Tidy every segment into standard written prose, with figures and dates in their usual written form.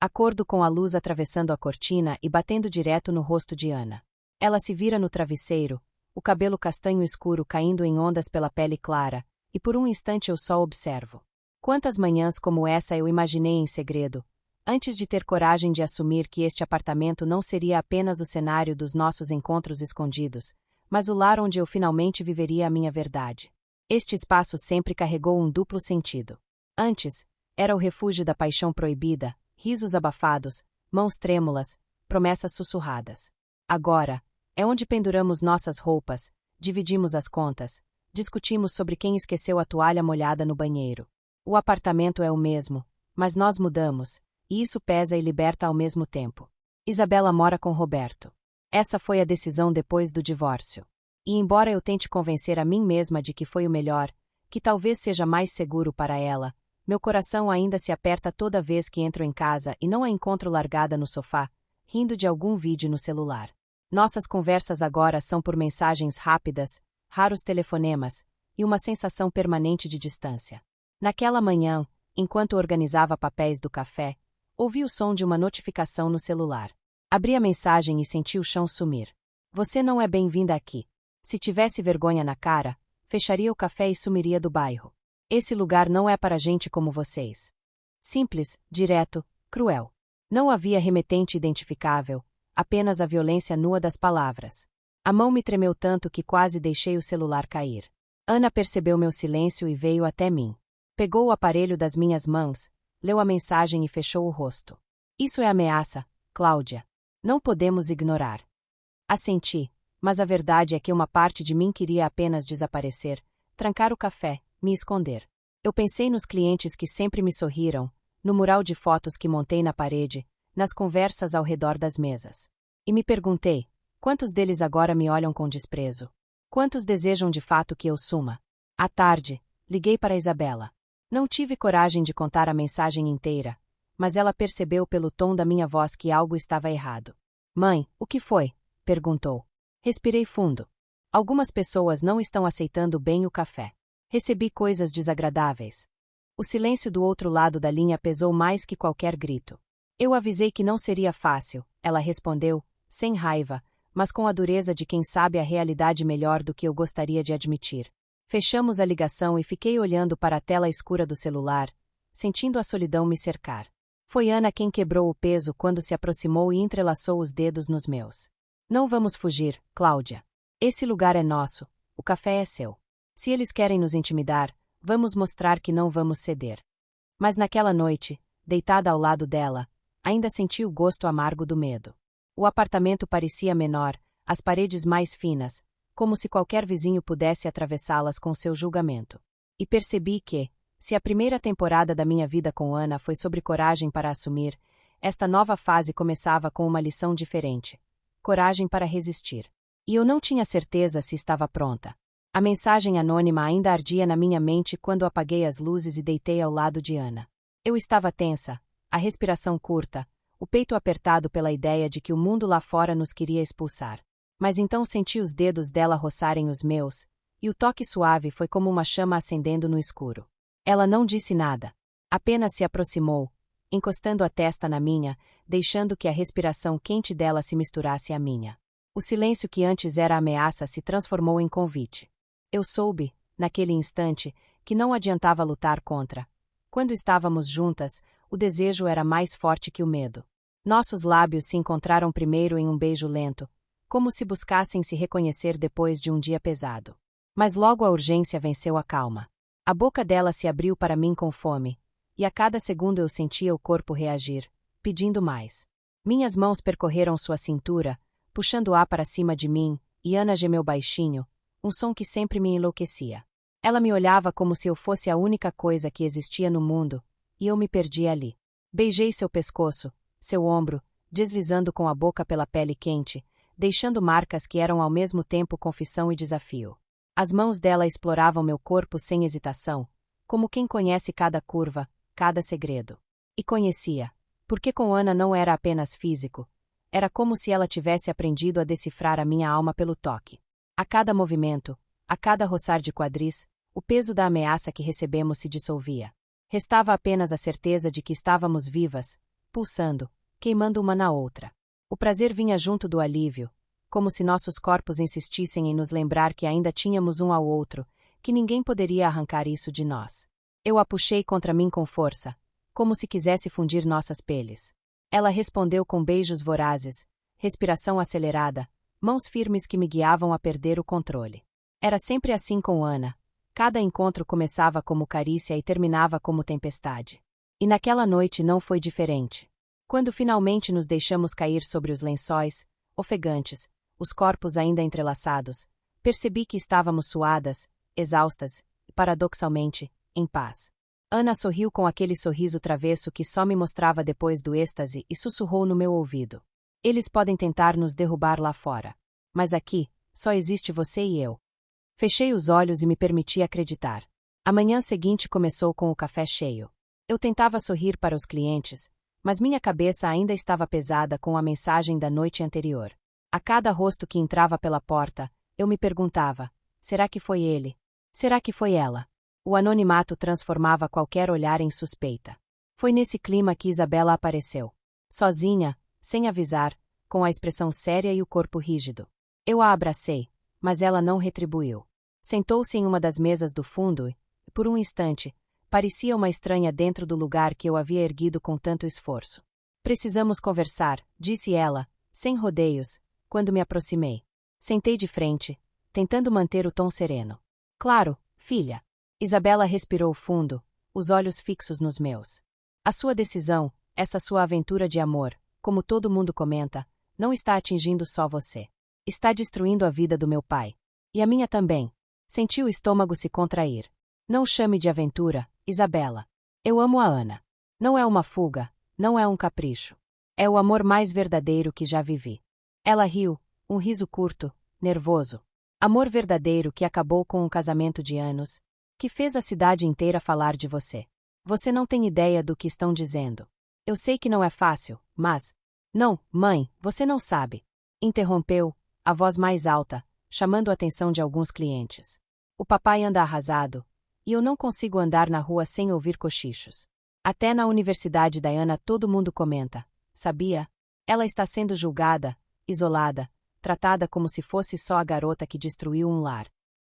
Acordo com a luz atravessando a cortina e batendo direto no rosto de Ana. Ela se vira no travesseiro, o cabelo castanho escuro caindo em ondas pela pele clara, e por um instante eu só observo. Quantas manhãs como essa eu imaginei em segredo, antes de ter coragem de assumir que este apartamento não seria apenas o cenário dos nossos encontros escondidos, mas o lar onde eu finalmente viveria a minha verdade. Este espaço sempre carregou um duplo sentido. Antes, era o refúgio da paixão proibida, risos abafados, mãos trêmulas, promessas sussurradas. Agora, é onde penduramos nossas roupas, dividimos as contas, discutimos sobre quem esqueceu a toalha molhada no banheiro. O apartamento é o mesmo, mas nós mudamos, e isso pesa e liberta ao mesmo tempo. Isabela mora com Roberto. Essa foi a decisão depois do divórcio. E embora eu tente convencer a mim mesma de que foi o melhor, que talvez seja mais seguro para ela, meu coração ainda se aperta toda vez que entro em casa e não a encontro largada no sofá, rindo de algum vídeo no celular. Nossas conversas agora são por mensagens rápidas, raros telefonemas, e uma sensação permanente de distância. Naquela manhã, enquanto organizava papéis do café, ouvi o som de uma notificação no celular. Abri a mensagem e senti o chão sumir. Você não é bem-vinda aqui. Se tivesse vergonha na cara, fecharia o café e sumiria do bairro. Esse lugar não é para gente como vocês. Simples, direto, cruel. Não havia remetente identificável, apenas a violência nua das palavras. A mão me tremeu tanto que quase deixei o celular cair. Ana percebeu meu silêncio e veio até mim. Pegou o aparelho das minhas mãos, leu a mensagem e fechou o rosto. Isso é ameaça, Cláudia. Não podemos ignorar. Assenti, mas a verdade é que uma parte de mim queria apenas desaparecer, trancar o café, me esconder. Eu pensei nos clientes que sempre me sorriram, no mural de fotos que montei na parede, nas conversas ao redor das mesas. E me perguntei, quantos deles agora me olham com desprezo? Quantos desejam de fato que eu suma? À tarde, liguei para Isabela. Não tive coragem de contar a mensagem inteira, mas ela percebeu pelo tom da minha voz que algo estava errado. Mãe, o que foi? Perguntou. Respirei fundo. Algumas pessoas não estão aceitando bem o café. Recebi coisas desagradáveis. O silêncio do outro lado da linha pesou mais que qualquer grito. Eu avisei que não seria fácil, ela respondeu, sem raiva, mas com a dureza de quem sabe a realidade melhor do que eu gostaria de admitir. Fechamos a ligação e fiquei olhando para a tela escura do celular, sentindo a solidão me cercar. Foi Ana quem quebrou o peso quando se aproximou e entrelaçou os dedos nos meus. Não vamos fugir, Cláudia. Esse lugar é nosso, o café é seu. Se eles querem nos intimidar, vamos mostrar que não vamos ceder. Mas naquela noite, deitada ao lado dela, ainda senti o gosto amargo do medo. O apartamento parecia menor, as paredes mais finas, como se qualquer vizinho pudesse atravessá-las com seu julgamento. E percebi que, se a primeira temporada da minha vida com Ana foi sobre coragem para assumir, esta nova fase começava com uma lição diferente. Coragem para resistir. E eu não tinha certeza se estava pronta. A mensagem anônima ainda ardia na minha mente quando apaguei as luzes e deitei ao lado de Ana. Eu estava tensa, a respiração curta, o peito apertado pela ideia de que o mundo lá fora nos queria expulsar. Mas então senti os dedos dela roçarem os meus, e o toque suave foi como uma chama acendendo no escuro. Ela não disse nada. Apenas se aproximou, encostando a testa na minha, deixando que a respiração quente dela se misturasse à minha. O silêncio que antes era ameaça se transformou em convite. Eu soube, naquele instante, que não adiantava lutar contra. Quando estávamos juntas, o desejo era mais forte que o medo. Nossos lábios se encontraram primeiro em um beijo lento, como se buscassem se reconhecer depois de um dia pesado. Mas logo a urgência venceu a calma. A boca dela se abriu para mim com fome, e a cada segundo eu sentia o corpo reagir, pedindo mais. Minhas mãos percorreram sua cintura, puxando-a para cima de mim, e Ana gemeu baixinho, um som que sempre me enlouquecia. Ela me olhava como se eu fosse a única coisa que existia no mundo, e eu me perdi ali. Beijei seu pescoço, seu ombro, deslizando com a boca pela pele quente, deixando marcas que eram ao mesmo tempo confissão e desafio. As mãos dela exploravam meu corpo sem hesitação, como quem conhece cada curva, cada segredo. E conhecia, porque com Ana não era apenas físico, era como se ela tivesse aprendido a decifrar a minha alma pelo toque. A cada movimento, a cada roçar de quadris, o peso da ameaça que recebemos se dissolvia. Restava apenas a certeza de que estávamos vivas, pulsando, queimando uma na outra. O prazer vinha junto do alívio, como se nossos corpos insistissem em nos lembrar que ainda tínhamos um ao outro, que ninguém poderia arrancar isso de nós. Eu a puxei contra mim com força, como se quisesse fundir nossas peles. Ela respondeu com beijos vorazes, respiração acelerada, mãos firmes que me guiavam a perder o controle. Era sempre assim com Ana. Cada encontro começava como carícia e terminava como tempestade. E naquela noite não foi diferente. Quando finalmente nos deixamos cair sobre os lençóis, ofegantes, os corpos ainda entrelaçados, percebi que estávamos suadas, exaustas e, paradoxalmente, em paz. Ana sorriu com aquele sorriso travesso que só me mostrava depois do êxtase e sussurrou no meu ouvido. Eles podem tentar nos derrubar lá fora. Mas aqui, só existe você e eu. Fechei os olhos e me permiti acreditar. A manhã seguinte começou com o café cheio. Eu tentava sorrir para os clientes, mas minha cabeça ainda estava pesada com a mensagem da noite anterior. A cada rosto que entrava pela porta, eu me perguntava, será que foi ele? Será que foi ela? O anonimato transformava qualquer olhar em suspeita. Foi nesse clima que Isabela apareceu. Sozinha, sem avisar, com a expressão séria e o corpo rígido. Eu a abracei, mas ela não retribuiu. Sentou-se em uma das mesas do fundo e, por um instante, parecia uma estranha dentro do lugar que eu havia erguido com tanto esforço. Precisamos conversar, disse ela, sem rodeios, quando me aproximei. Sentei de frente, tentando manter o tom sereno. Claro, filha. Isabela respirou fundo, os olhos fixos nos meus. A sua decisão, essa sua aventura de amor, como todo mundo comenta, não está atingindo só você. Está destruindo a vida do meu pai. E a minha também. Senti o estômago se contrair. Não chame de aventura, Isabela. Eu amo a Ana. Não é uma fuga, não é um capricho. É o amor mais verdadeiro que já vivi. Ela riu, um riso curto, nervoso. Amor verdadeiro que acabou com um casamento de anos, que fez a cidade inteira falar de você. Você não tem ideia do que estão dizendo. Eu sei que não é fácil, mas... Não, mãe, você não sabe. Interrompeu, a voz mais alta, chamando a atenção de alguns clientes. O papai anda arrasado, e eu não consigo andar na rua sem ouvir cochichos. Até na Universidade da Ana todo mundo comenta, sabia? Ela está sendo julgada, isolada, tratada como se fosse só a garota que destruiu um lar.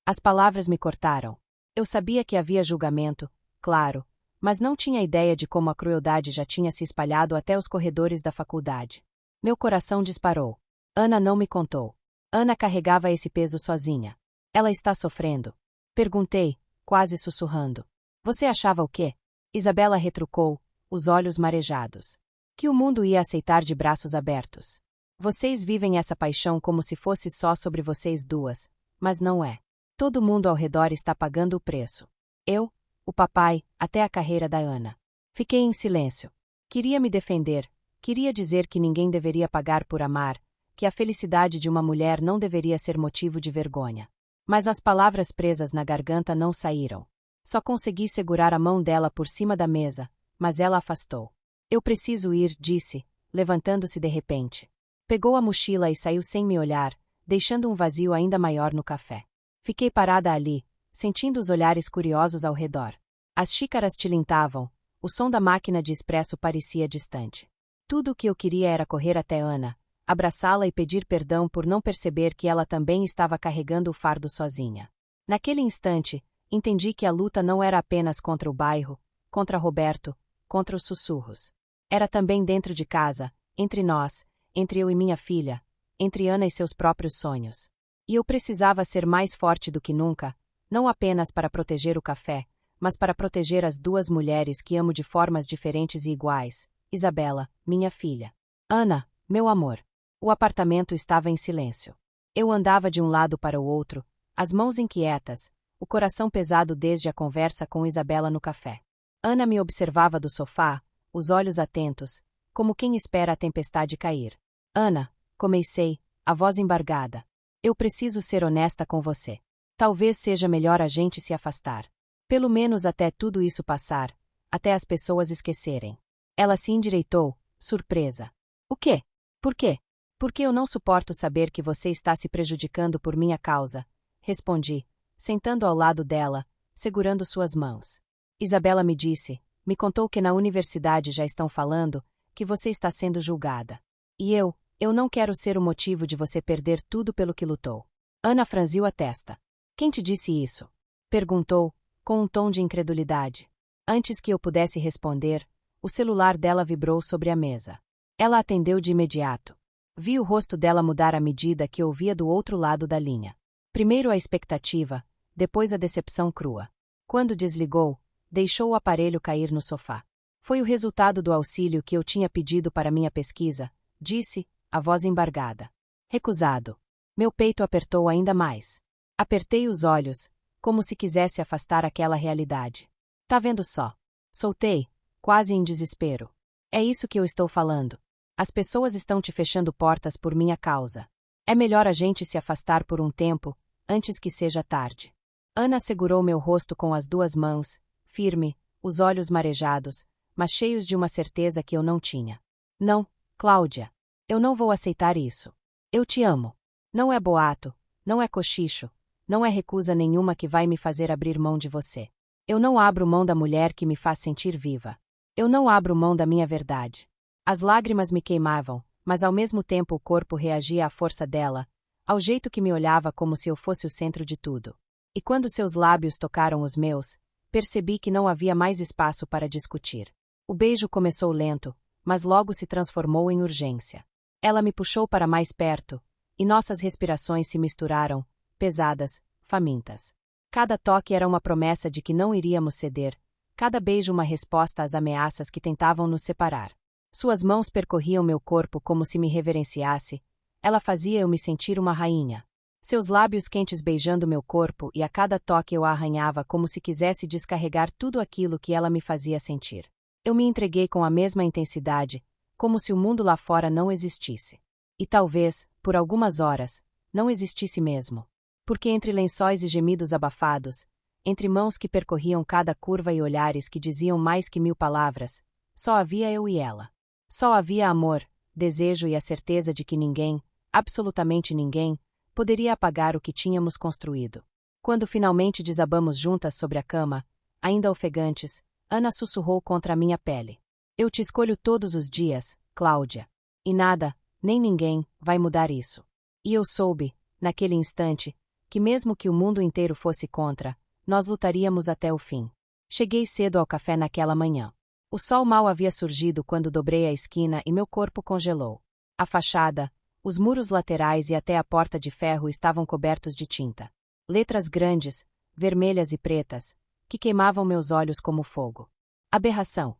As palavras me cortaram. Eu sabia que havia julgamento, claro, mas não tinha ideia de como a crueldade já tinha se espalhado até os corredores da faculdade. Meu coração disparou. Ana não me contou. Ana carregava esse peso sozinha. Ela está sofrendo. Perguntei, quase sussurrando. Você achava o quê? Isabela retrucou, os olhos marejados. Que o mundo ia aceitar de braços abertos. Vocês vivem essa paixão como se fosse só sobre vocês duas, mas não é. Todo mundo ao redor está pagando o preço. Eu, o papai, até a carreira da Ana. Fiquei em silêncio. Queria me defender, queria dizer que ninguém deveria pagar por amar, que a felicidade de uma mulher não deveria ser motivo de vergonha. Mas as palavras presas na garganta não saíram. Só consegui segurar a mão dela por cima da mesa, mas ela afastou. Eu preciso ir, disse, levantando-se de repente. Pegou a mochila e saiu sem me olhar, deixando um vazio ainda maior no café. Fiquei parada ali, sentindo os olhares curiosos ao redor. As xícaras tilintavam, o som da máquina de expresso parecia distante. Tudo o que eu queria era correr até Ana, abraçá-la e pedir perdão por não perceber que ela também estava carregando o fardo sozinha. Naquele instante, entendi que a luta não era apenas contra o bairro, contra Roberto, contra os sussurros. Era também dentro de casa, entre nós, entre eu e minha filha, entre Ana e seus próprios sonhos. E eu precisava ser mais forte do que nunca, não apenas para proteger o café, mas para proteger as duas mulheres que amo de formas diferentes e iguais. Isabela, minha filha. Ana, meu amor. O apartamento estava em silêncio. Eu andava de um lado para o outro, as mãos inquietas, o coração pesado desde a conversa com Isabela no café. Ana me observava do sofá, os olhos atentos, como quem espera a tempestade cair. Ana, comecei, a voz embargada. Eu preciso ser honesta com você. Talvez seja melhor a gente se afastar. Pelo menos até tudo isso passar, até as pessoas esquecerem. Ela se endireitou, surpresa. O quê? Por quê? Porque eu não suporto saber que você está se prejudicando por minha causa, respondi, sentando ao lado dela, segurando suas mãos. Isabela me disse, me contou que na universidade já estão falando, que você está sendo julgada. E eu não quero ser o motivo de você perder tudo pelo que lutou. Ana franziu a testa. Quem te disse isso? Perguntou, com um tom de incredulidade. Antes que eu pudesse responder, o celular dela vibrou sobre a mesa. Ela atendeu de imediato. Vi o rosto dela mudar à medida que ouvia do outro lado da linha. Primeiro a expectativa, depois a decepção crua. Quando desligou, deixou o aparelho cair no sofá. Foi o resultado do auxílio que eu tinha pedido para minha pesquisa, disse, a voz embargada. Recusado. Meu peito apertou ainda mais. Apertei os olhos, como se quisesse afastar aquela realidade. Tá vendo só? Soltei, quase em desespero. É isso que eu estou falando. As pessoas estão te fechando portas por minha causa. É melhor a gente se afastar por um tempo, antes que seja tarde. Ana segurou meu rosto com as duas mãos, firme, os olhos marejados, mas cheios de uma certeza que eu não tinha. Não, Cláudia. Eu não vou aceitar isso. Eu te amo. Não é boato, não é cochicho, não é recusa nenhuma que vai me fazer abrir mão de você. Eu não abro mão da mulher que me faz sentir viva. Eu não abro mão da minha verdade. As lágrimas me queimavam, mas ao mesmo tempo o corpo reagia à força dela, ao jeito que me olhava como se eu fosse o centro de tudo. E quando seus lábios tocaram os meus, percebi que não havia mais espaço para discutir. O beijo começou lento, mas logo se transformou em urgência. Ela me puxou para mais perto, e nossas respirações se misturaram, pesadas, famintas. Cada toque era uma promessa de que não iríamos ceder, cada beijo uma resposta às ameaças que tentavam nos separar. Suas mãos percorriam meu corpo como se me reverenciasse, ela fazia eu me sentir uma rainha. Seus lábios quentes beijando meu corpo e a cada toque eu a arranhava como se quisesse descarregar tudo aquilo que ela me fazia sentir. Eu me entreguei com a mesma intensidade, como se o mundo lá fora não existisse. E talvez, por algumas horas, não existisse mesmo. Porque entre lençóis e gemidos abafados, entre mãos que percorriam cada curva e olhares que diziam mais que 1000 palavras, só havia eu e ela. Só havia amor, desejo e a certeza de que ninguém, absolutamente ninguém, poderia apagar o que tínhamos construído. Quando finalmente desabamos juntas sobre a cama, ainda ofegantes, Ana sussurrou contra a minha pele. Eu te escolho todos os dias, Cláudia. E nada, nem ninguém, vai mudar isso. E eu soube, naquele instante, que mesmo que o mundo inteiro fosse contra, nós lutaríamos até o fim. Cheguei cedo ao café naquela manhã. O sol mal havia surgido quando dobrei a esquina e meu corpo congelou. A fachada, os muros laterais e até a porta de ferro estavam cobertos de tinta. Letras grandes, vermelhas e pretas, que queimavam meus olhos como fogo. Aberração.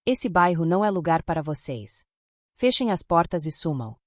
Esse bairro não é lugar para vocês. Fechem as portas e sumam.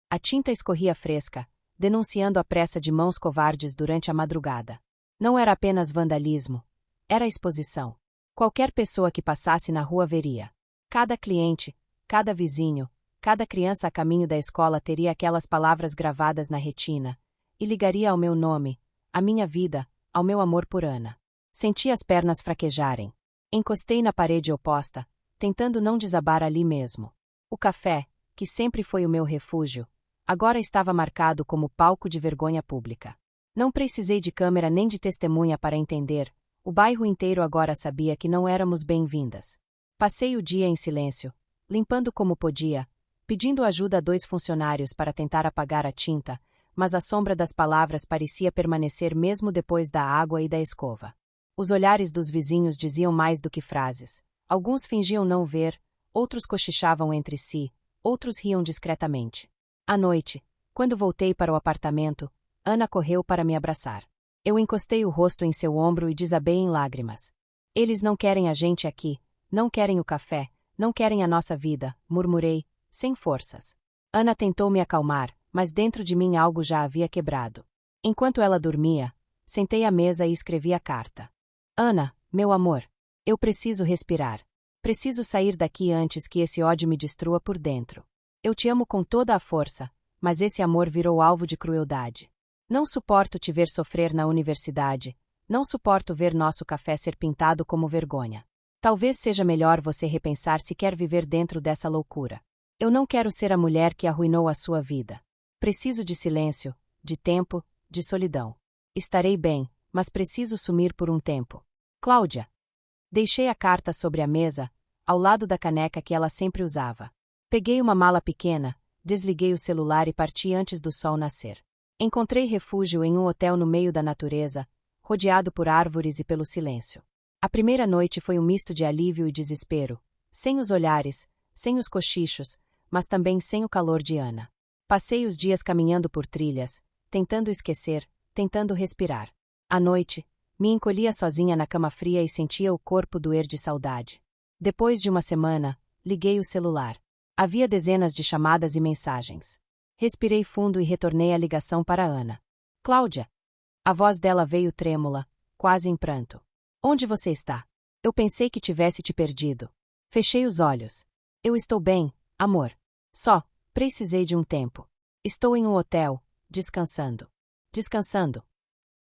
A tinta escorria fresca, denunciando a pressa de mãos covardes durante a madrugada. Não era apenas vandalismo, era exposição. Qualquer pessoa que passasse na rua veria. Cada cliente, cada vizinho, cada criança a caminho da escola teria aquelas palavras gravadas na retina, e ligaria ao meu nome, à minha vida, ao meu amor por Ana. Senti as pernas fraquejarem. Encostei na parede oposta, tentando não desabar ali mesmo. O café, que sempre foi o meu refúgio, agora estava marcado como palco de vergonha pública. Não precisei de câmera nem de testemunha para entender, o bairro inteiro agora sabia que não éramos bem-vindas. Passei o dia em silêncio, limpando como podia, pedindo ajuda a 2 funcionários para tentar apagar a tinta, mas a sombra das palavras parecia permanecer mesmo depois da água e da escova. Os olhares dos vizinhos diziam mais do que frases. Alguns fingiam não ver, outros cochichavam entre si, outros riam discretamente. À noite, quando voltei para o apartamento, Ana correu para me abraçar. Eu encostei o rosto em seu ombro e desabei em lágrimas. Eles não querem a gente aqui, não querem o café, não querem a nossa vida, murmurei, sem forças. Ana tentou me acalmar, mas dentro de mim algo já havia quebrado. Enquanto ela dormia, sentei à mesa e escrevi a carta. Ana, meu amor, eu preciso respirar. Preciso sair daqui antes que esse ódio me destrua por dentro. Eu te amo com toda a força, mas esse amor virou alvo de crueldade. Não suporto te ver sofrer na universidade, não suporto ver nosso café ser pintado como vergonha. Talvez seja melhor você repensar se quer viver dentro dessa loucura. Eu não quero ser a mulher que arruinou a sua vida. Preciso de silêncio, de tempo, de solidão. Estarei bem, mas preciso sumir por um tempo. Cláudia. Deixei a carta sobre a mesa, ao lado da caneca que ela sempre usava. Peguei uma mala pequena, desliguei o celular e parti antes do sol nascer. Encontrei refúgio em um hotel no meio da natureza, rodeado por árvores e pelo silêncio. A primeira noite foi um misto de alívio e desespero, sem os olhares, sem os cochichos, mas também sem o calor de Ana. Passei os dias caminhando por trilhas, tentando esquecer, tentando respirar. À noite, me encolhia sozinha na cama fria e sentia o corpo doer de saudade. Depois de uma semana, liguei o celular. Havia dezenas de chamadas e mensagens. Respirei fundo e retornei a ligação para Ana. Cláudia. A voz dela veio trêmula, quase em pranto. Onde você está? Eu pensei que tivesse te perdido. Fechei os olhos. Eu estou bem, amor. Só, precisei de um tempo. Estou em um hotel, descansando. Descansando.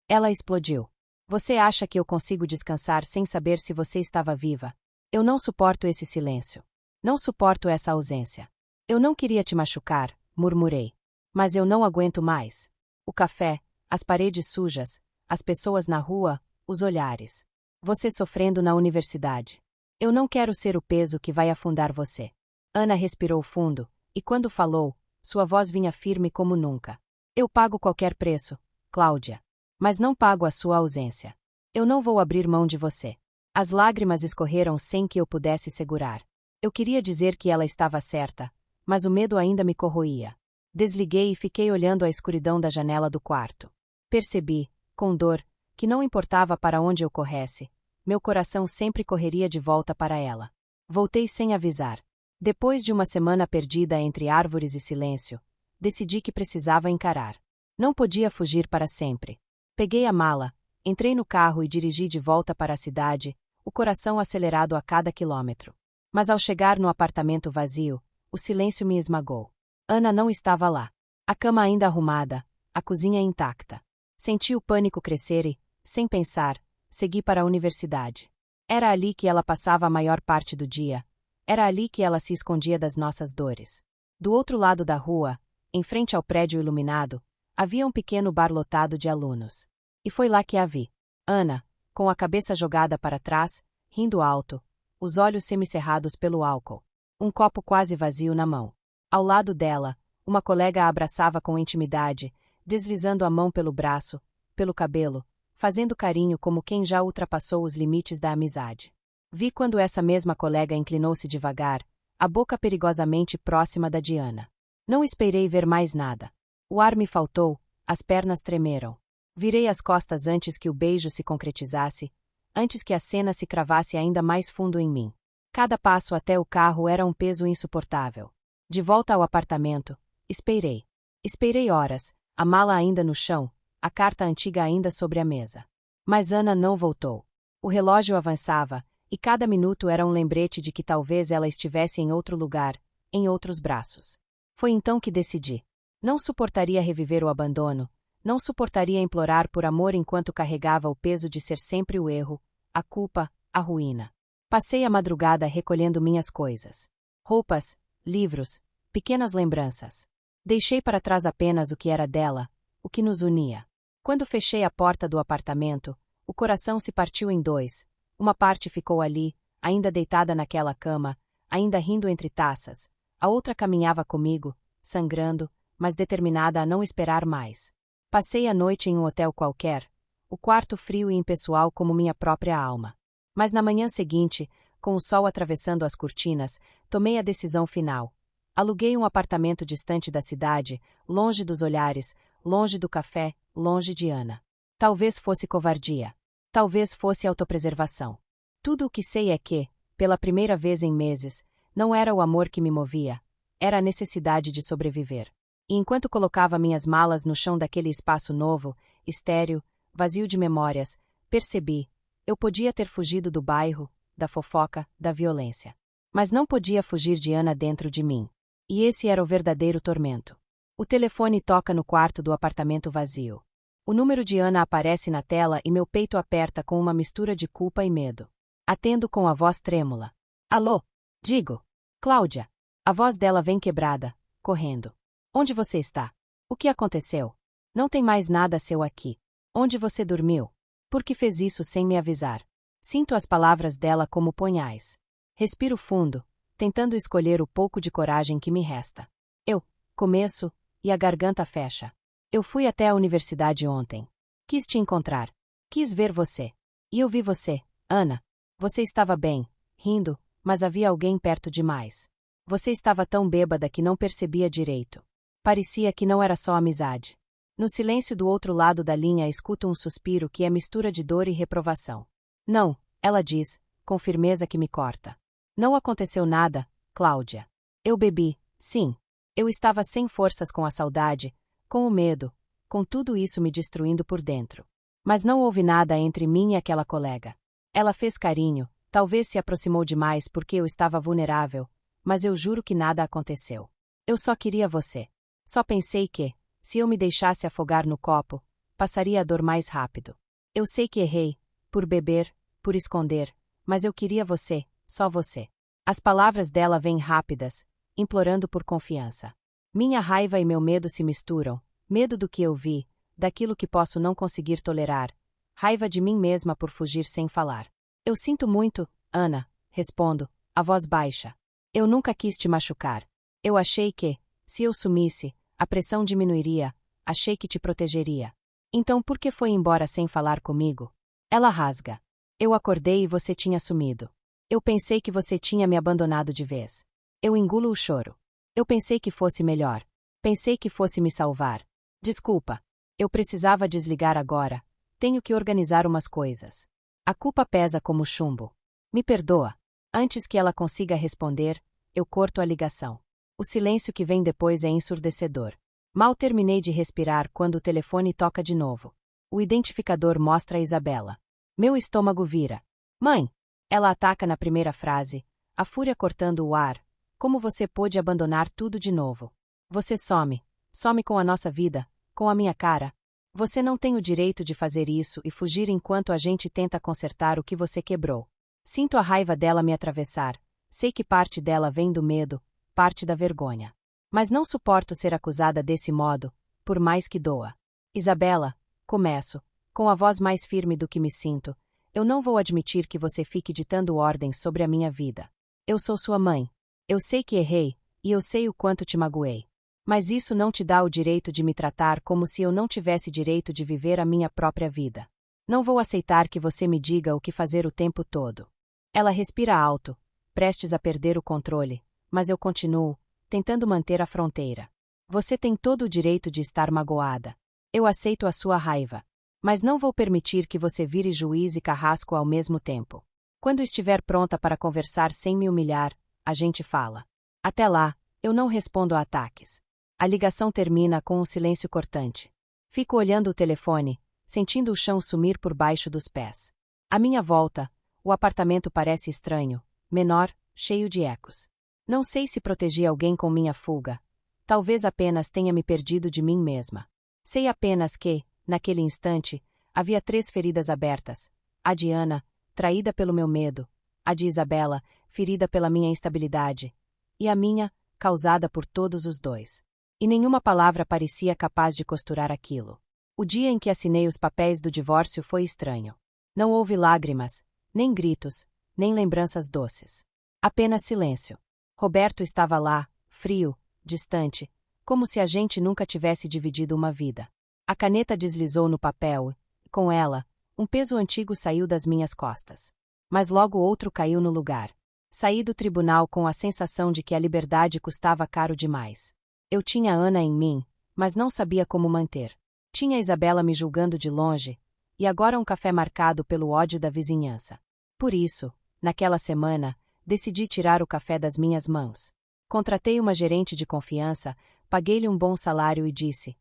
Ela explodiu. Você acha que eu consigo descansar sem saber se você estava viva? Eu não suporto esse silêncio. Não suporto essa ausência. Eu não queria te machucar, murmurei. Mas eu não aguento mais. O café, as paredes sujas, as pessoas na rua, os olhares. Você sofrendo na universidade. Eu não quero ser o peso que vai afundar você. Ana respirou fundo, e quando falou, sua voz vinha firme como nunca. Eu pago qualquer preço, Cláudia. Mas não pago a sua ausência. Eu não vou abrir mão de você. As lágrimas escorreram sem que eu pudesse segurar. Eu queria dizer que ela estava certa, mas o medo ainda me corroía. Desliguei e fiquei olhando a escuridão da janela do quarto. Percebi, com dor, que não importava para onde eu corresse, meu coração sempre correria de volta para ela. Voltei sem avisar. Depois de uma semana perdida entre árvores e silêncio, decidi que precisava encarar. Não podia fugir para sempre. Peguei a mala, entrei no carro e dirigi de volta para a cidade, o coração acelerado a cada quilômetro. Mas ao chegar no apartamento vazio, o silêncio me esmagou. Ana não estava lá. A cama ainda arrumada, a cozinha intacta. Senti o pânico crescer e, sem pensar, segui para a universidade. Era ali que ela passava a maior parte do dia. Era ali que ela se escondia das nossas dores. Do outro lado da rua, em frente ao prédio iluminado, havia um pequeno bar lotado de alunos. E foi lá que a vi. Ana, com a cabeça jogada para trás, rindo alto, os olhos semicerrados pelo álcool. Um copo quase vazio na mão. Ao lado dela, uma colega a abraçava com intimidade, deslizando a mão pelo braço, pelo cabelo, fazendo carinho como quem já ultrapassou os limites da amizade. Vi quando essa mesma colega inclinou-se devagar, a boca perigosamente próxima da de Ana. Não esperei ver mais nada. O ar me faltou, as pernas tremeram. Virei as costas antes que o beijo se concretizasse, antes que a cena se cravasse ainda mais fundo em mim. Cada passo até o carro era um peso insuportável. De volta ao apartamento, esperei. Esperei horas, a mala ainda no chão, a carta antiga ainda sobre a mesa. Mas Ana não voltou. O relógio avançava, e cada minuto era um lembrete de que talvez ela estivesse em outro lugar, em outros braços. Foi então que decidi. Não suportaria reviver o abandono, não suportaria implorar por amor enquanto carregava o peso de ser sempre o erro, a culpa, a ruína. Passei a madrugada recolhendo minhas coisas. Roupas, livros, pequenas lembranças. Deixei para trás apenas o que era dela, o que nos unia. Quando fechei a porta do apartamento, o coração se partiu em dois. Uma parte ficou ali, ainda deitada naquela cama, ainda rindo entre taças. A outra caminhava comigo, sangrando, mas determinada a não esperar mais. Passei a noite em um hotel qualquer, o quarto frio e impessoal como minha própria alma. Mas na manhã seguinte, com o sol atravessando as cortinas, tomei a decisão final. Aluguei um apartamento distante da cidade, longe dos olhares, longe do café, longe de Ana. Talvez fosse covardia. Talvez fosse autopreservação. Tudo o que sei é que, pela primeira vez em meses, não era o amor que me movia, era a necessidade de sobreviver. E enquanto colocava minhas malas no chão daquele espaço novo, estéril, vazio de memórias, percebi, eu podia ter fugido do bairro, da fofoca, da violência. Mas não podia fugir de Ana dentro de mim. E esse era o verdadeiro tormento. O telefone toca no quarto do apartamento vazio. O número de Ana aparece na tela e meu peito aperta com uma mistura de culpa e medo. Atendo com a voz trêmula. Alô? Digo. Cláudia. A voz dela vem quebrada, correndo. Onde você está? O que aconteceu? Não tem mais nada seu aqui. Onde você dormiu? Por que fez isso sem me avisar? Sinto as palavras dela como punhais. Respiro fundo, tentando escolher o pouco de coragem que me resta. Eu começo, e a garganta fecha. Eu fui até a universidade ontem. Quis te encontrar. Quis ver você. E eu vi você, Ana. Você estava bem, rindo, mas havia alguém perto demais. Você estava tão bêbada que não percebia direito. Parecia que não era só amizade. No silêncio do outro lado da linha escuto um suspiro que é mistura de dor e reprovação. Não, ela diz, com firmeza que me corta. Não aconteceu nada, Cláudia. Eu bebi, sim. Eu estava sem forças com a saudade, com o medo, com tudo isso me destruindo por dentro. Mas não houve nada entre mim e aquela colega. Ela fez carinho, talvez se aproximou demais porque eu estava vulnerável, mas eu juro que nada aconteceu. Eu só queria você. Só pensei que, se eu me deixasse afogar no copo, passaria a dor mais rápido. Eu sei que errei, por beber, por esconder, mas eu queria você, só você. As palavras dela vêm rápidas, implorando por confiança. Minha raiva e meu medo se misturam, medo do que eu vi, daquilo que posso não conseguir tolerar, raiva de mim mesma por fugir sem falar. Eu sinto muito, Ana, respondo, a voz baixa. Eu nunca quis te machucar. Eu achei que, se eu sumisse, a pressão diminuiria, achei que te protegeria. Então por que foi embora sem falar comigo? Ela rasga. Eu acordei e você tinha sumido. Eu pensei que você tinha me abandonado de vez. Eu engulo o choro. Eu pensei que fosse melhor. Pensei que fosse me salvar. Desculpa. Eu precisava desligar agora. Tenho que organizar umas coisas. A culpa pesa como chumbo. Me perdoa. Antes que ela consiga responder, eu corto a ligação. O silêncio que vem depois é ensurdecedor. Mal terminei de respirar quando o telefone toca de novo. O identificador mostra a Isabela. Meu estômago vira. Mãe! Ela ataca na primeira frase, a fúria cortando o ar. Como você pôde abandonar tudo de novo? Você some. Some com a nossa vida, com a minha cara. Você não tem o direito de fazer isso e fugir enquanto a gente tenta consertar o que você quebrou. Sinto a raiva dela me atravessar. Sei que parte dela vem do medo, parte da vergonha. Mas não suporto ser acusada desse modo, por mais que doa. Isabela, começo, com a voz mais firme do que me sinto, eu não vou admitir que você fique ditando ordens sobre a minha vida. Eu sou sua mãe. Eu sei que errei, e eu sei o quanto te magoei. Mas isso não te dá o direito de me tratar como se eu não tivesse direito de viver a minha própria vida. Não vou aceitar que você me diga o que fazer o tempo todo. Ela respira alto, prestes a perder o controle, mas eu continuo, tentando manter a fronteira. Você tem todo o direito de estar magoada. Eu aceito a sua raiva. Mas não vou permitir que você vire juiz e carrasco ao mesmo tempo. Quando estiver pronta para conversar sem me humilhar, a gente fala. Até lá, eu não respondo a ataques. A ligação termina com um silêncio cortante. Fico olhando o telefone, sentindo o chão sumir por baixo dos pés. À minha volta, o apartamento parece estranho, menor, cheio de ecos. Não sei se protegi alguém com minha fuga. Talvez apenas tenha me perdido de mim mesma. Sei apenas que, naquele instante, havia 3 feridas abertas. A de Ana, traída pelo meu medo. A de Isabela, ferida pela minha instabilidade. E a minha, causada por todos os dois. E nenhuma palavra parecia capaz de costurar aquilo. O dia em que assinei os papéis do divórcio foi estranho. Não houve lágrimas, nem gritos, nem lembranças doces. Apenas silêncio. Roberto estava lá, frio, distante, como se a gente nunca tivesse dividido uma vida. A caneta deslizou no papel e, com ela, um peso antigo saiu das minhas costas. Mas logo outro caiu no lugar. Saí do tribunal com a sensação de que a liberdade custava caro demais. Eu tinha Ana em mim, mas não sabia como manter. Tinha Isabela me julgando de longe, e agora um café marcado pelo ódio da vizinhança. Por isso, naquela semana, decidi tirar o café das minhas mãos. Contratei uma gerente de confiança, paguei-lhe um bom salário e disse: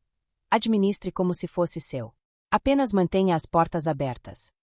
administre como se fosse seu. Apenas mantenha as portas abertas.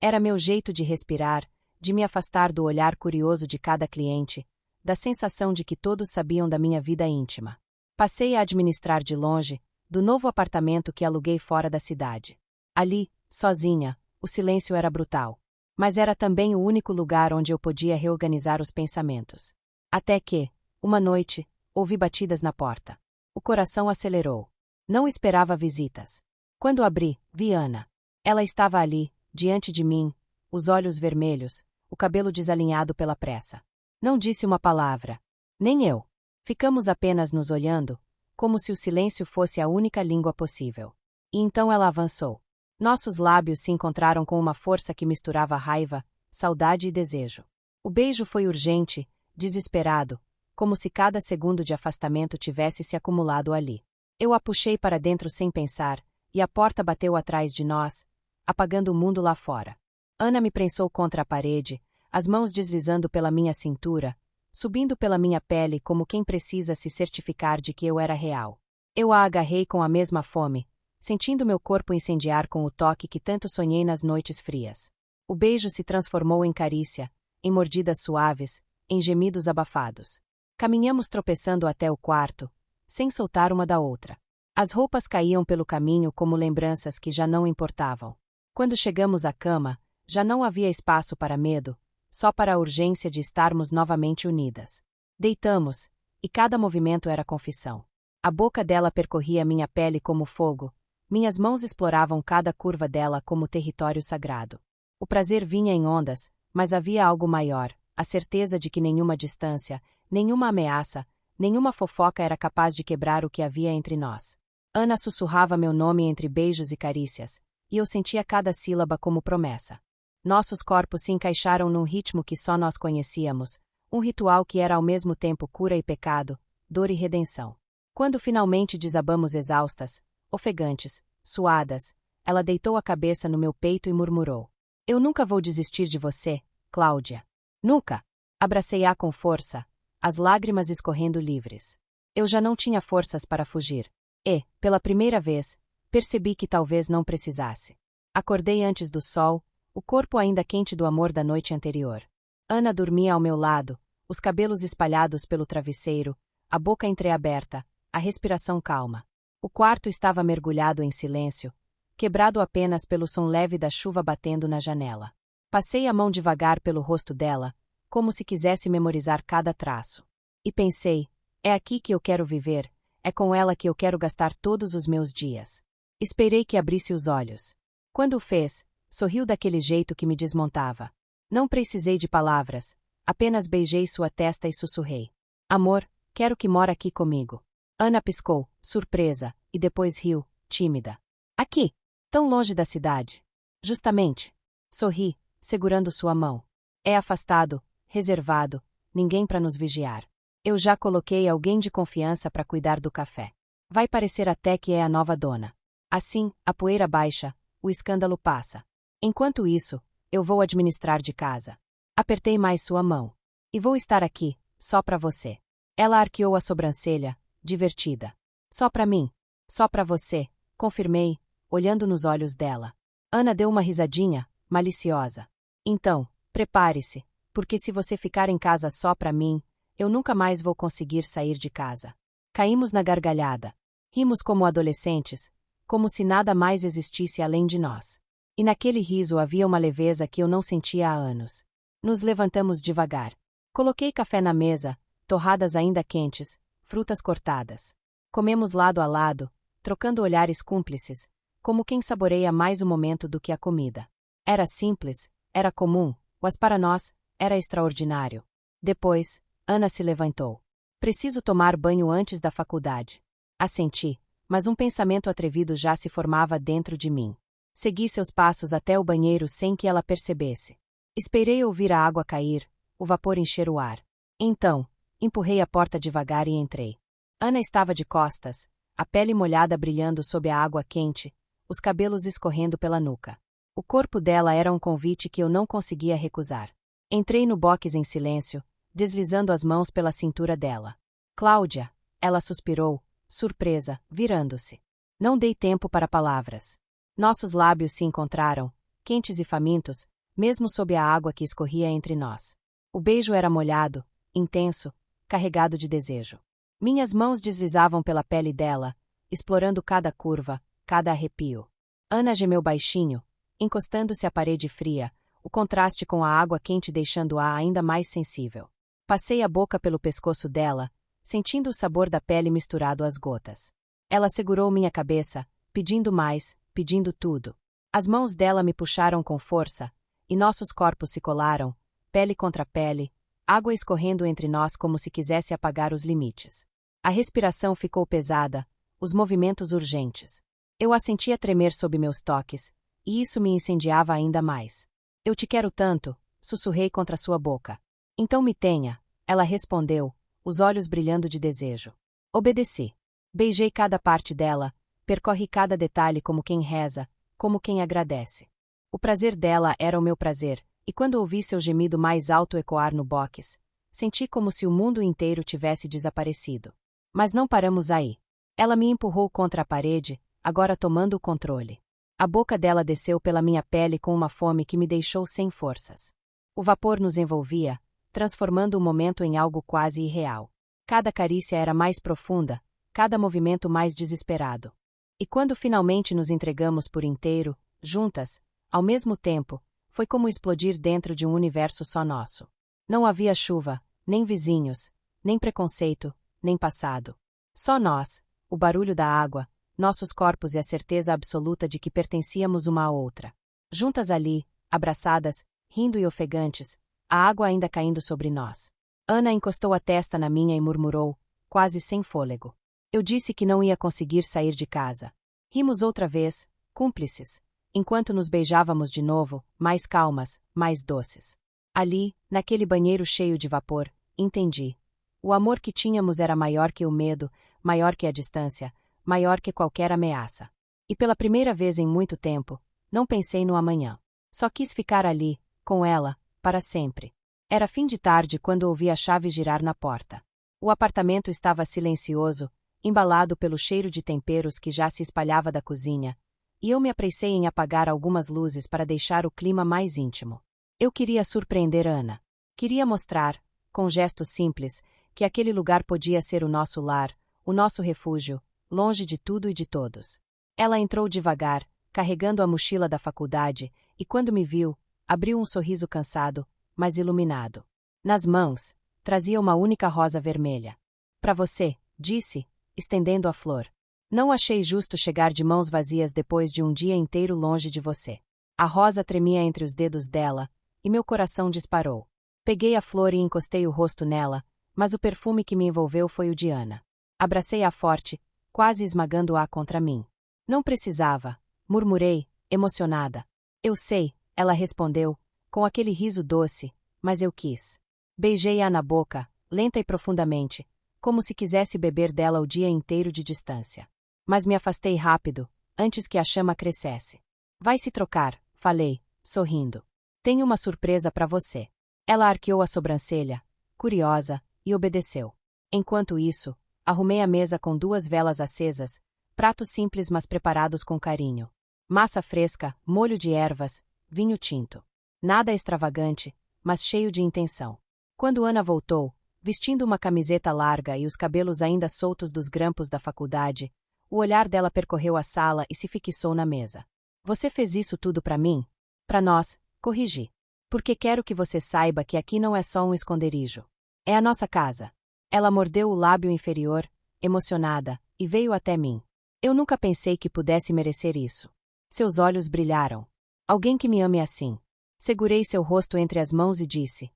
Era meu jeito de respirar, de me afastar do olhar curioso de cada cliente, da sensação de que todos sabiam da minha vida íntima. Passei a administrar de longe, do novo apartamento que aluguei fora da cidade. Ali, sozinha, o silêncio era brutal. Mas era também o único lugar onde eu podia reorganizar os pensamentos. Até que, uma noite, ouvi batidas na porta. O coração acelerou. Não esperava visitas. Quando abri, vi Ana. Ela estava ali, diante de mim, os olhos vermelhos, o cabelo desalinhado pela pressa. Não disse uma palavra. Nem eu. Ficamos apenas nos olhando, como se o silêncio fosse a única língua possível. E então ela avançou. Nossos lábios se encontraram com uma força que misturava raiva, saudade e desejo. O beijo foi urgente, desesperado, como se cada segundo de afastamento tivesse se acumulado ali. Eu a puxei para dentro sem pensar, e a porta bateu atrás de nós, apagando o mundo lá fora. Ana me prensou contra a parede, as mãos deslizando pela minha cintura, subindo pela minha pele como quem precisa se certificar de que eu era real. Eu a agarrei com a mesma fome, sentindo meu corpo incendiar com o toque que tanto sonhei nas noites frias. O beijo se transformou em carícia, em mordidas suaves, em gemidos abafados. Caminhamos tropeçando até o quarto, sem soltar uma da outra. As roupas caíam pelo caminho como lembranças que já não importavam. Quando chegamos à cama, já não havia espaço para medo, só para a urgência de estarmos novamente unidas. Deitamos, e cada movimento era confissão. A boca dela percorria minha pele como fogo, minhas mãos exploravam cada curva dela como território sagrado. O prazer vinha em ondas, mas havia algo maior, a certeza de que nenhuma distância, nenhuma ameaça, nenhuma fofoca era capaz de quebrar o que havia entre nós. Ana sussurrava meu nome entre beijos e carícias, e eu sentia cada sílaba como promessa. Nossos corpos se encaixaram num ritmo que só nós conhecíamos, um ritual que era ao mesmo tempo cura e pecado, dor e redenção. Quando finalmente desabamos exaustas, ofegantes, suadas, ela deitou a cabeça no meu peito e murmurou: "Eu nunca vou desistir de você, Cláudia. Nunca!" Abracei-a com força, as lágrimas escorrendo livres. Eu já não tinha forças para fugir. E, pela primeira vez, percebi que talvez não precisasse. Acordei antes do sol, o corpo ainda quente do amor da noite anterior. Ana dormia ao meu lado, os cabelos espalhados pelo travesseiro, a boca entreaberta, a respiração calma. O quarto estava mergulhado em silêncio, quebrado apenas pelo som leve da chuva batendo na janela. Passei a mão devagar pelo rosto dela, como se quisesse memorizar cada traço. E pensei, é aqui que eu quero viver, é com ela que eu quero gastar todos os meus dias. Esperei que abrisse os olhos. Quando o fez, sorriu daquele jeito que me desmontava. Não precisei de palavras, apenas beijei sua testa e sussurrei: "Amor, quero que mora aqui comigo." Ana piscou, surpresa, e depois riu, tímida. "Aqui? Tão longe da cidade?" "Justamente." Sorri, segurando sua mão. "É afastado, reservado, ninguém para nos vigiar. Eu já coloquei alguém de confiança para cuidar do café. Vai parecer até que é a nova dona. Assim, a poeira baixa, o escândalo passa. Enquanto isso, eu vou administrar de casa." Apertei mais sua mão. "E vou estar aqui, só para você." Ela arqueou a sobrancelha, divertida. "Só para mim. Só para você", confirmei, olhando nos olhos dela. Ana deu uma risadinha, maliciosa. "Então, prepare-se, porque se você ficar em casa só para mim, eu nunca mais vou conseguir sair de casa." Caímos na gargalhada. Rimos como adolescentes, como se nada mais existisse além de nós. E naquele riso havia uma leveza que eu não sentia há anos. Nos levantamos devagar. Coloquei café na mesa, torradas ainda quentes, frutas cortadas. Comemos lado a lado, trocando olhares cúmplices, como quem saboreia mais o momento do que a comida. Era simples, era comum, mas para nós, era extraordinário. Depois, Ana se levantou. "Preciso tomar banho antes da faculdade." Assenti, mas um pensamento atrevido já se formava dentro de mim. Segui seus passos até o banheiro sem que ela percebesse. Esperei ouvir a água cair, o vapor encher o ar. Então, empurrei a porta devagar e entrei. Ana estava de costas, a pele molhada brilhando sob a água quente, os cabelos escorrendo pela nuca. O corpo dela era um convite que eu não conseguia recusar. Entrei no box em silêncio, deslizando as mãos pela cintura dela. "Cláudia," ela suspirou, surpresa, virando-se. Não dei tempo para palavras. Nossos lábios se encontraram, quentes e famintos, mesmo sob a água que escorria entre nós. O beijo era molhado, intenso, carregado de desejo. Minhas mãos deslizavam pela pele dela, explorando cada curva, cada arrepio. Ana gemeu baixinho, encostando-se à parede fria, o contraste com a água quente deixando-a ainda mais sensível. Passei a boca pelo pescoço dela, sentindo o sabor da pele misturado às gotas. Ela segurou minha cabeça, pedindo mais, pedindo tudo. As mãos dela me puxaram com força, e nossos corpos se colaram, pele contra pele, água escorrendo entre nós como se quisesse apagar os limites. A respiração ficou pesada, os movimentos urgentes. Eu a sentia tremer sob meus toques, e isso me incendiava ainda mais. Eu te quero tanto, sussurrei contra sua boca. Então me tenha, ela respondeu, os olhos brilhando de desejo. Obedeci. Beijei cada parte dela, percorri cada detalhe como quem reza, como quem agradece. O prazer dela era o meu prazer, e quando ouvi seu gemido mais alto ecoar no box, senti como se o mundo inteiro tivesse desaparecido. Mas não paramos aí. Ela me empurrou contra a parede, agora tomando o controle. A boca dela desceu pela minha pele com uma fome que me deixou sem forças. O vapor nos envolvia, transformando o momento em algo quase irreal. Cada carícia era mais profunda, cada movimento mais desesperado. E quando finalmente nos entregamos por inteiro, juntas, ao mesmo tempo, foi como explodir dentro de um universo só nosso. Não havia chuva, nem vizinhos, nem preconceito, nem passado. Só nós, o barulho da água, nossos corpos e a certeza absoluta de que pertencíamos uma à outra. Juntas ali, abraçadas, rindo e ofegantes, a água ainda caindo sobre nós. Ana encostou a testa na minha e murmurou, quase sem fôlego. Eu disse que não ia conseguir sair de casa. Rimos outra vez, cúmplices, enquanto nos beijávamos de novo, mais calmas, mais doces. Ali, naquele banheiro cheio de vapor, entendi. O amor que tínhamos era maior que o medo, maior que a distância, maior que qualquer ameaça. E pela primeira vez em muito tempo, não pensei no amanhã. Só quis ficar ali, com ela, para sempre. Era fim de tarde quando ouvi a chave girar na porta. O apartamento estava silencioso, embalado pelo cheiro de temperos que já se espalhava da cozinha, e eu me apressei em apagar algumas luzes para deixar o clima mais íntimo. Eu queria surpreender Ana. Queria mostrar, com gestos simples, que aquele lugar podia ser o nosso lar, o nosso refúgio, longe de tudo e de todos. Ela entrou devagar, carregando a mochila da faculdade, e quando me viu, abriu um sorriso cansado, mas iluminado. Nas mãos, trazia uma única rosa vermelha. Para você, disse, estendendo a flor. Não achei justo chegar de mãos vazias depois de um dia inteiro longe de você. A rosa tremia entre os dedos dela, e meu coração disparou. Peguei a flor e encostei o rosto nela, mas o perfume que me envolveu foi o de Ana. Abracei-a forte, quase esmagando-a contra mim. Não precisava, murmurei, emocionada. Eu sei, ela respondeu, com aquele riso doce, mas eu quis. Beijei-a na boca, lenta e profundamente, como se quisesse beber dela o dia inteiro de distância. Mas me afastei rápido, antes que a chama crescesse. Vai se trocar, falei, sorrindo. Tenho uma surpresa para você. Ela arqueou a sobrancelha, curiosa, e obedeceu. Enquanto isso, arrumei a mesa com 2 velas acesas, pratos simples mas preparados com carinho. Massa fresca, molho de ervas, vinho tinto. Nada extravagante, mas cheio de intenção. Quando Ana voltou, vestindo uma camiseta larga e os cabelos ainda soltos dos grampos da faculdade, o olhar dela percorreu a sala e se fixou na mesa. Você fez isso tudo para mim? Para nós, corrigi. Porque quero que você saiba que aqui não é só um esconderijo. É a nossa casa. Ela mordeu o lábio inferior, emocionada, e veio até mim. Eu nunca pensei que pudesse merecer isso. Seus olhos brilharam. Alguém que me ame assim. Segurei seu rosto entre as mãos e disse: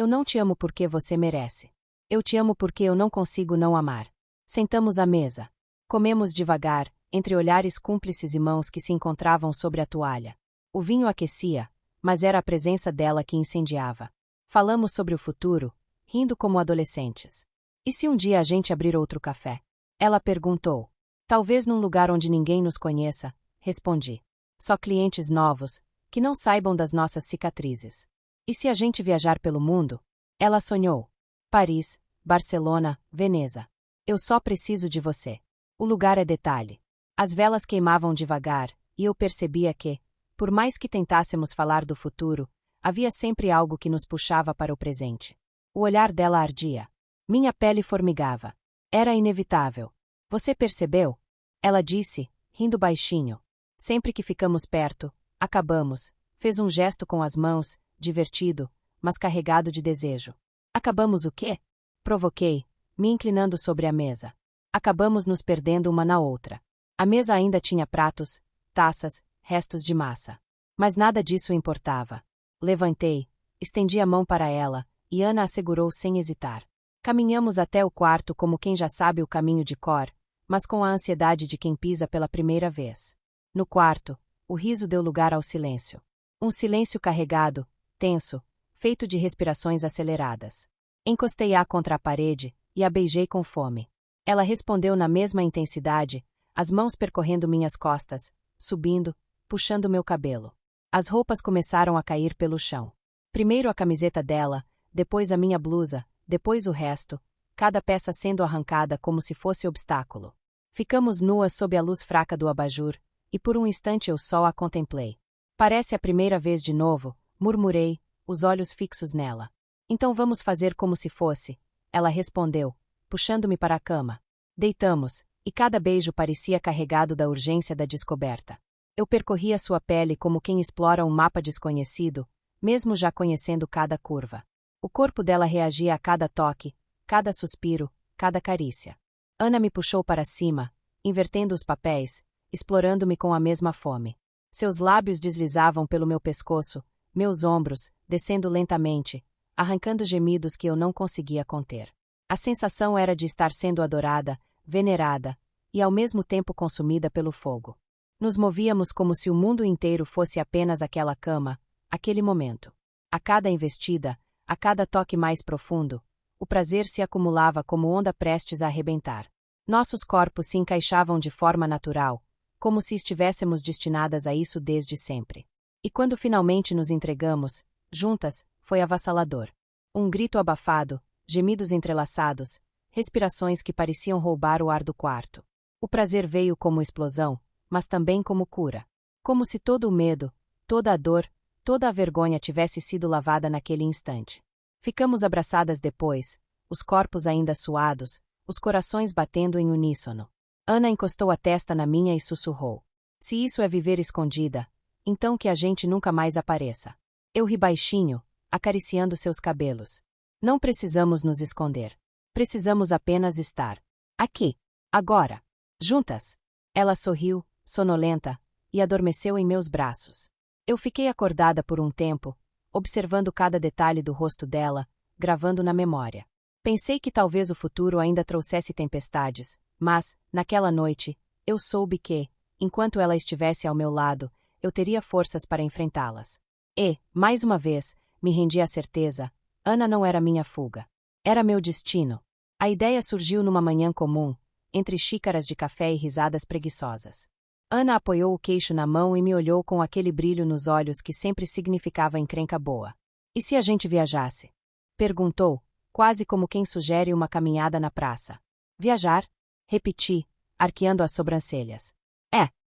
eu não te amo porque você merece. Eu te amo porque eu não consigo não amar. Sentamos à mesa. Comemos devagar, entre olhares cúmplices e mãos que se encontravam sobre a toalha. O vinho aquecia, mas era a presença dela que incendiava. Falamos sobre o futuro, rindo como adolescentes. E se um dia a gente abrir outro café? Ela perguntou. Talvez num lugar onde ninguém nos conheça, respondi. Só clientes novos, que não saibam das nossas cicatrizes. E se a gente viajar pelo mundo? Ela sonhou. Paris, Barcelona, Veneza. Eu só preciso de você. O lugar é detalhe. As velas queimavam devagar, e eu percebia que, por mais que tentássemos falar do futuro, havia sempre algo que nos puxava para o presente. O olhar dela ardia. Minha pele formigava. Era inevitável. Você percebeu? Ela disse, rindo baixinho. Sempre que ficamos perto, acabamos. Fez um gesto com as mãos, divertido, mas carregado de desejo. Acabamos o quê? Provoquei, me inclinando sobre a mesa. Acabamos nos perdendo uma na outra. A mesa ainda tinha pratos, taças, restos de massa. Mas nada disso importava. Levantei, estendi a mão para ela, e Ana assegurou sem hesitar. Caminhamos até o quarto como quem já sabe o caminho de cor, mas com a ansiedade de quem pisa pela primeira vez. No quarto, o riso deu lugar ao silêncio. Um silêncio carregado, tenso, feito de respirações aceleradas. Encostei-a contra a parede e a beijei com fome. Ela respondeu na mesma intensidade, as mãos percorrendo minhas costas, subindo, puxando meu cabelo. As roupas começaram a cair pelo chão. Primeiro a camiseta dela, depois a minha blusa, depois o resto, cada peça sendo arrancada como se fosse obstáculo. Ficamos nuas sob a luz fraca do abajur, e por um instante eu só a contemplei. Parece a primeira vez de novo, murmurei, os olhos fixos nela. Então vamos fazer como se fosse, ela respondeu, puxando-me para a cama. Deitamos, e cada beijo parecia carregado da urgência da descoberta. Eu percorria sua pele como quem explora um mapa desconhecido, mesmo já conhecendo cada curva. O corpo dela reagia a cada toque, cada suspiro, cada carícia. Ana me puxou para cima, invertendo os papéis, explorando-me com a mesma fome. Seus lábios deslizavam pelo meu pescoço, meus ombros, descendo lentamente, arrancando gemidos que eu não conseguia conter. A sensação era de estar sendo adorada, venerada, e ao mesmo tempo consumida pelo fogo. Nos movíamos como se o mundo inteiro fosse apenas aquela cama, aquele momento. A cada investida, a cada toque mais profundo, o prazer se acumulava como onda prestes a arrebentar. Nossos corpos se encaixavam de forma natural, como se estivéssemos destinadas a isso desde sempre. E quando finalmente nos entregamos, juntas, foi avassalador. Um grito abafado, gemidos entrelaçados, respirações que pareciam roubar o ar do quarto. O prazer veio como explosão, mas também como cura. Como se todo o medo, toda a dor, toda a vergonha tivesse sido lavada naquele instante. Ficamos abraçadas depois, os corpos ainda suados, os corações batendo em uníssono. Ana encostou a testa na minha e sussurrou. Se isso é viver escondida, então que a gente nunca mais apareça. Eu ri baixinho, acariciando seus cabelos. Não precisamos nos esconder. Precisamos apenas estar. Aqui. Agora. Juntas. Ela sorriu, sonolenta, e adormeceu em meus braços. Eu fiquei acordada por um tempo, observando cada detalhe do rosto dela, gravando na memória. Pensei que talvez o futuro ainda trouxesse tempestades, mas, naquela noite, eu soube que, enquanto ela estivesse ao meu lado, eu teria forças para enfrentá-las. E, mais uma vez, me rendi à certeza, Ana não era minha fuga. Era meu destino. A ideia surgiu numa manhã comum, entre xícaras de café e risadas preguiçosas. Ana apoiou o queixo na mão e me olhou com aquele brilho nos olhos que sempre significava encrenca boa. E se a gente viajasse? Perguntou, quase como quem sugere uma caminhada na praça. Viajar? Repeti, arqueando as sobrancelhas.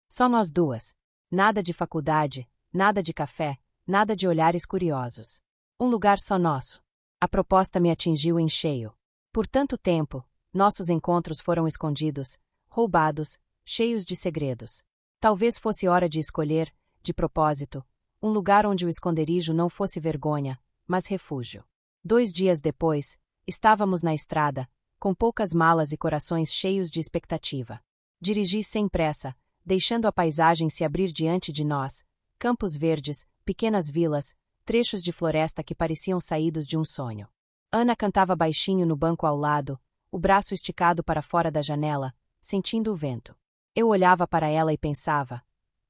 Só nós duas. Nada de faculdade, nada de café, nada de olhares curiosos. Um lugar só nosso. A proposta me atingiu em cheio. Por tanto tempo, nossos encontros foram escondidos, roubados, cheios de segredos. Talvez fosse hora de escolher, de propósito, um lugar onde o esconderijo não fosse vergonha, mas refúgio. 2 dias depois, estávamos na estrada, com poucas malas e corações cheios de expectativa. Dirigi sem pressa, deixando a paisagem se abrir diante de nós, campos verdes, pequenas vilas, trechos de floresta que pareciam saídos de um sonho. Ana cantava baixinho no banco ao lado, o braço esticado para fora da janela, sentindo o vento. Eu olhava para ela e pensava,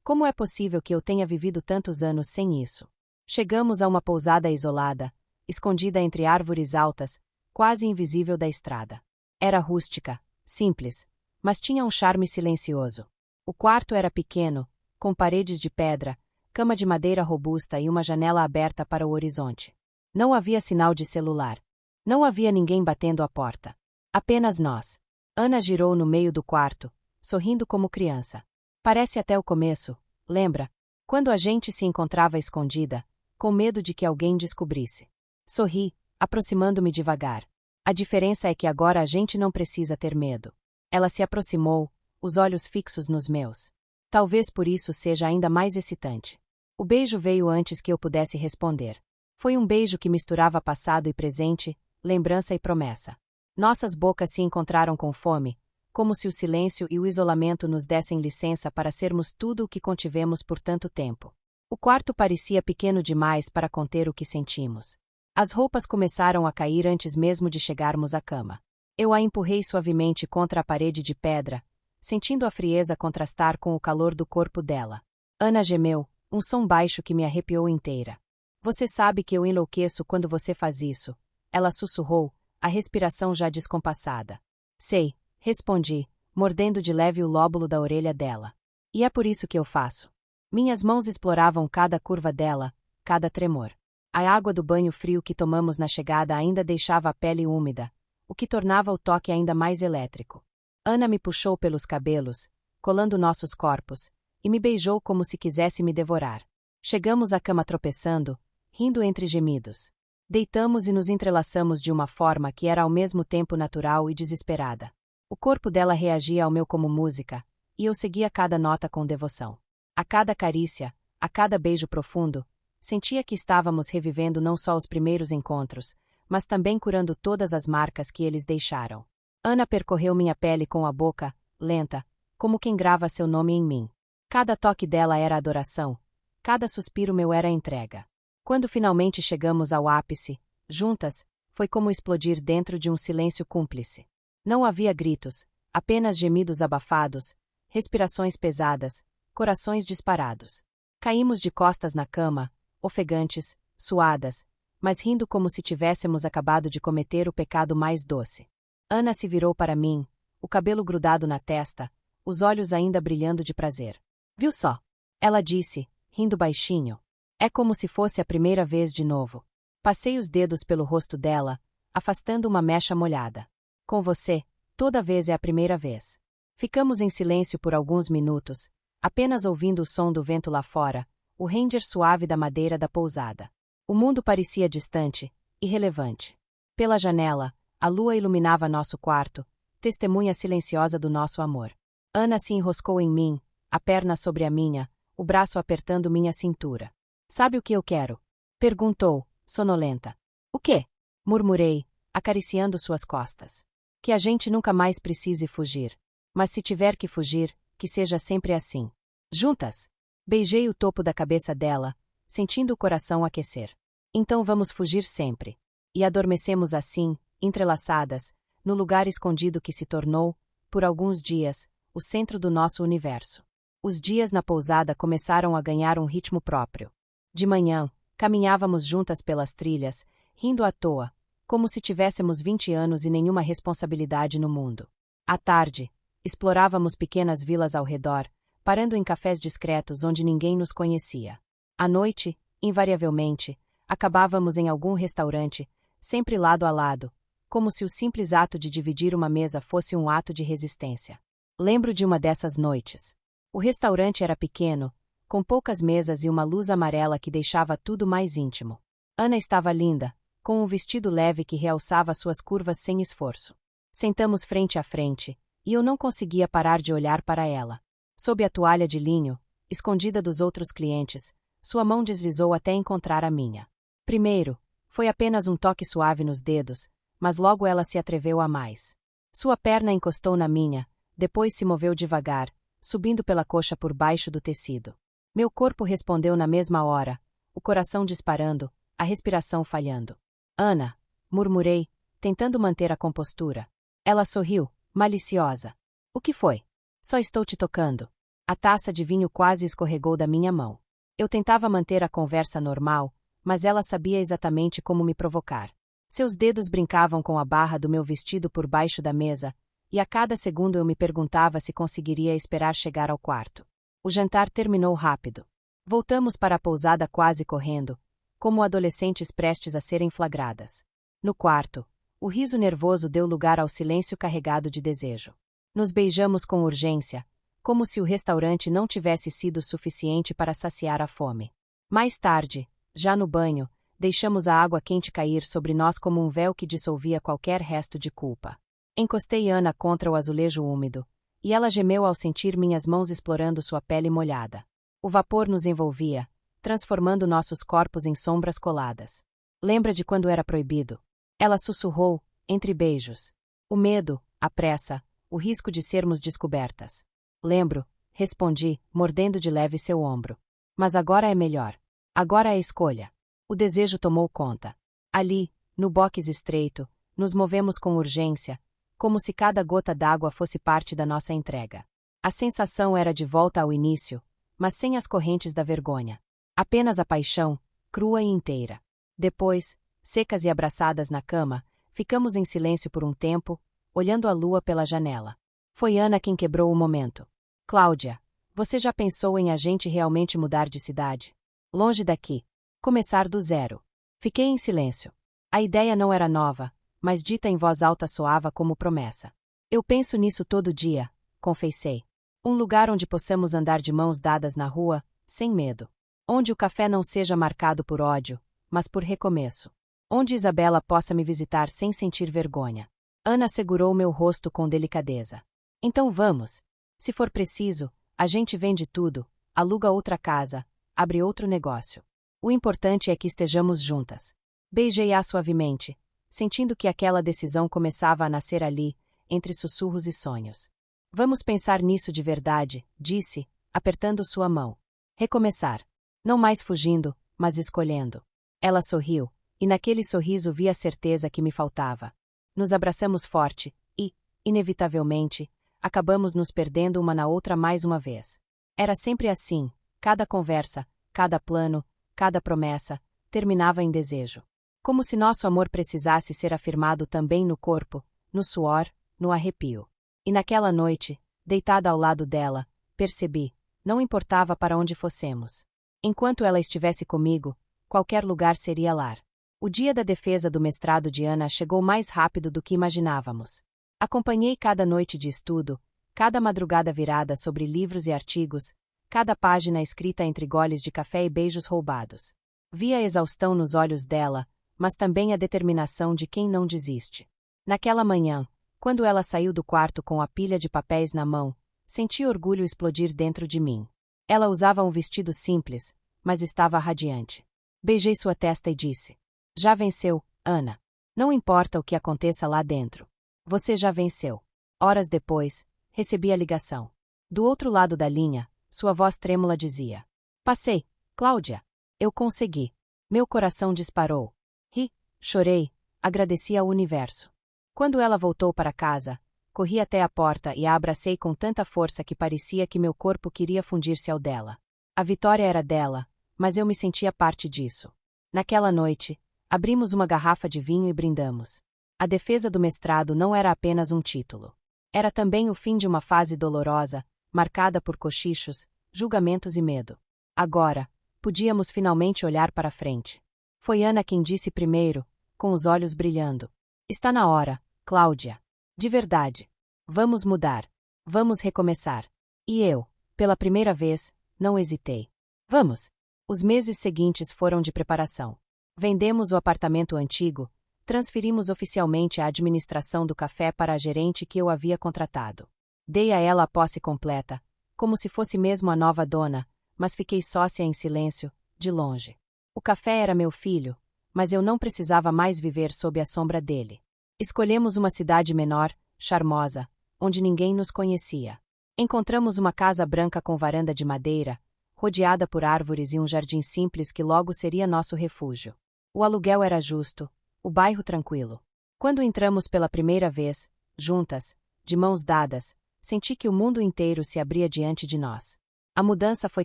como é possível que eu tenha vivido tantos anos sem isso? Chegamos a uma pousada isolada, escondida entre árvores altas, quase invisível da estrada. Era rústica, simples, mas tinha um charme silencioso. O quarto era pequeno, com paredes de pedra, cama de madeira robusta e uma janela aberta para o horizonte. Não havia sinal de celular. Não havia ninguém batendo à porta. Apenas nós. Ana girou no meio do quarto, sorrindo como criança. Parece até o começo, lembra? Quando a gente se encontrava escondida, com medo de que alguém descobrisse. Sorri, aproximando-me devagar. A diferença é que agora a gente não precisa ter medo. Ela se aproximou, os olhos fixos nos meus. Talvez por isso seja ainda mais excitante. O beijo veio antes que eu pudesse responder. Foi um beijo que misturava passado e presente, lembrança e promessa. Nossas bocas se encontraram com fome, como se o silêncio e o isolamento nos dessem licença para sermos tudo o que contivemos por tanto tempo. O quarto parecia pequeno demais para conter o que sentimos. As roupas começaram a cair antes mesmo de chegarmos à cama. Eu a empurrei suavemente contra a parede de pedra, sentindo a frieza contrastar com o calor do corpo dela. Ana gemeu, um som baixo que me arrepiou inteira. Você sabe que eu enlouqueço quando você faz isso, ela sussurrou, a respiração já descompassada. Sei, respondi, mordendo de leve o lóbulo da orelha dela. E é por isso que eu faço. Minhas mãos exploravam cada curva dela, cada tremor. A água do banho frio que tomamos na chegada ainda deixava a pele úmida, o que tornava o toque ainda mais elétrico. Ana me puxou pelos cabelos, colando nossos corpos, e me beijou como se quisesse me devorar. Chegamos à cama tropeçando, rindo entre gemidos. Deitamos e nos entrelaçamos de uma forma que era ao mesmo tempo natural e desesperada. O corpo dela reagia ao meu como música, e eu seguia cada nota com devoção. A cada carícia, a cada beijo profundo, sentia que estávamos revivendo não só os primeiros encontros, mas também curando todas as marcas que eles deixaram. Ana percorreu minha pele com a boca, lenta, como quem grava seu nome em mim. Cada toque dela era adoração, cada suspiro meu era entrega. Quando finalmente chegamos ao ápice, juntas, foi como explodir dentro de um silêncio cúmplice. Não havia gritos, apenas gemidos abafados, respirações pesadas, corações disparados. Caímos de costas na cama, ofegantes, suadas, mas rindo como se tivéssemos acabado de cometer o pecado mais doce. Ana se virou para mim, o cabelo grudado na testa, os olhos ainda brilhando de prazer. Viu só? Ela disse, rindo baixinho. É como se fosse a primeira vez de novo. Passei os dedos pelo rosto dela, afastando uma mecha molhada. Com você, toda vez é a primeira vez. Ficamos em silêncio por alguns minutos, apenas ouvindo o som do vento lá fora, o ranger suave da madeira da pousada. O mundo parecia distante, irrelevante. Pela janela, a lua iluminava nosso quarto, testemunha silenciosa do nosso amor. Ana se enroscou em mim, a perna sobre a minha, o braço apertando minha cintura. Sabe o que eu quero? Perguntou, sonolenta. O quê? Murmurei, acariciando suas costas. Que a gente nunca mais precise fugir. Mas se tiver que fugir, que seja sempre assim. Juntas? Beijei o topo da cabeça dela, sentindo o coração aquecer. Então vamos fugir sempre. E adormecemos assim, entrelaçadas, no lugar escondido que se tornou, por alguns dias, o centro do nosso universo. Os dias na pousada começaram a ganhar um ritmo próprio. De manhã, caminhávamos juntas pelas trilhas, rindo à toa, como se tivéssemos 20 anos e nenhuma responsabilidade no mundo. À tarde, explorávamos pequenas vilas ao redor, parando em cafés discretos onde ninguém nos conhecia. À noite, invariavelmente, acabávamos em algum restaurante, sempre lado a lado, como se o simples ato de dividir uma mesa fosse um ato de resistência. Lembro de uma dessas noites. O restaurante era pequeno, com poucas mesas e uma luz amarela que deixava tudo mais íntimo. Ana estava linda, com um vestido leve que realçava suas curvas sem esforço. Sentamos frente a frente, e eu não conseguia parar de olhar para ela. Sob a toalha de linho, escondida dos outros clientes, sua mão deslizou até encontrar a minha. Primeiro, foi apenas um toque suave nos dedos, mas logo ela se atreveu a mais. Sua perna encostou na minha, depois se moveu devagar, subindo pela coxa por baixo do tecido. Meu corpo respondeu na mesma hora, o coração disparando, a respiração falhando. Ana, murmurei, tentando manter a compostura. Ela sorriu, maliciosa. O que foi? Só estou te tocando. A taça de vinho quase escorregou da minha mão. Eu tentava manter a conversa normal, mas ela sabia exatamente como me provocar. Seus dedos brincavam com a barra do meu vestido por baixo da mesa, e a cada segundo eu me perguntava se conseguiria esperar chegar ao quarto. O jantar terminou rápido. Voltamos para a pousada quase correndo, como adolescentes prestes a serem flagradas. No quarto, o riso nervoso deu lugar ao silêncio carregado de desejo. Nos beijamos com urgência, como se o restaurante não tivesse sido suficiente para saciar a fome. Mais tarde, já no banho, deixamos a água quente cair sobre nós como um véu que dissolvia qualquer resto de culpa. Encostei Ana contra o azulejo úmido, e ela gemeu ao sentir minhas mãos explorando sua pele molhada. O vapor nos envolvia, transformando nossos corpos em sombras coladas. Lembra de quando era proibido? Ela sussurrou, entre beijos. O medo, a pressa, o risco de sermos descobertas. Lembro, respondi, mordendo de leve seu ombro. Mas agora é melhor. Agora é escolha. O desejo tomou conta. Ali, no box estreito, nos movemos com urgência, como se cada gota d'água fosse parte da nossa entrega. A sensação era de volta ao início, mas sem as correntes da vergonha. Apenas a paixão, crua e inteira. Depois, secas e abraçadas na cama, ficamos em silêncio por um tempo, olhando a lua pela janela. Foi Ana quem quebrou o momento. Cláudia, você já pensou em a gente realmente mudar de cidade? Longe daqui. Começar do zero. Fiquei em silêncio. A ideia não era nova, mas dita em voz alta soava como promessa. Eu penso nisso todo dia, confessei. Um lugar onde possamos andar de mãos dadas na rua, sem medo. Onde o café não seja marcado por ódio, mas por recomeço. Onde Isabela possa me visitar sem sentir vergonha. Ana segurou meu rosto com delicadeza. Então vamos. Se for preciso, a gente vende tudo, aluga outra casa, abre outro negócio. O importante é que estejamos juntas. Beijei-a suavemente, sentindo que aquela decisão começava a nascer ali, entre sussurros e sonhos. Vamos pensar nisso de verdade, disse, apertando sua mão. Recomeçar. Não mais fugindo, mas escolhendo. Ela sorriu, e naquele sorriso vi a certeza que me faltava. Nos abraçamos forte, e, inevitavelmente, acabamos nos perdendo uma na outra mais uma vez. Era sempre assim, cada conversa, cada plano, cada promessa, terminava em desejo. Como se nosso amor precisasse ser afirmado também no corpo, no suor, no arrepio. E naquela noite, deitada ao lado dela, percebi, não importava para onde fossemos. Enquanto ela estivesse comigo, qualquer lugar seria lar. O dia da defesa do mestrado de Ana chegou mais rápido do que imaginávamos. Acompanhei cada noite de estudo, cada madrugada virada sobre livros e artigos, cada página escrita entre goles de café e beijos roubados. Vi a exaustão nos olhos dela, mas também a determinação de quem não desiste. Naquela manhã, quando ela saiu do quarto com a pilha de papéis na mão, senti orgulho explodir dentro de mim. Ela usava um vestido simples, mas estava radiante. Beijei sua testa e disse: Já venceu, Ana. Não importa o que aconteça lá dentro. Você já venceu. Horas depois, recebi a ligação. Do outro lado da linha, sua voz trêmula dizia: Passei, Cláudia. Eu consegui. Meu coração disparou. Ri, chorei, agradeci ao universo. Quando ela voltou para casa, corri até a porta e a abracei com tanta força que parecia que meu corpo queria fundir-se ao dela. A vitória era dela, mas eu me sentia parte disso. Naquela noite, abrimos uma garrafa de vinho e brindamos. A defesa do mestrado não era apenas um título. Era também o fim de uma fase dolorosa, marcada por cochichos, julgamentos e medo. Agora, podíamos finalmente olhar para frente. Foi Ana quem disse primeiro, com os olhos brilhando: Está na hora, Cláudia. De verdade. Vamos mudar. Vamos recomeçar. E eu, pela primeira vez, não hesitei. Vamos. Os meses seguintes foram de preparação. Vendemos o apartamento antigo, transferimos oficialmente a administração do café para a gerente que eu havia contratado. Dei a ela a posse completa, como se fosse mesmo a nova dona, mas fiquei sócia em silêncio, de longe. O café era meu filho, mas eu não precisava mais viver sob a sombra dele. Escolhemos uma cidade menor, charmosa, onde ninguém nos conhecia. Encontramos uma casa branca com varanda de madeira, rodeada por árvores e um jardim simples que logo seria nosso refúgio. O aluguel era justo, o bairro tranquilo. Quando entramos pela primeira vez, juntas, de mãos dadas, senti que o mundo inteiro se abria diante de nós. A mudança foi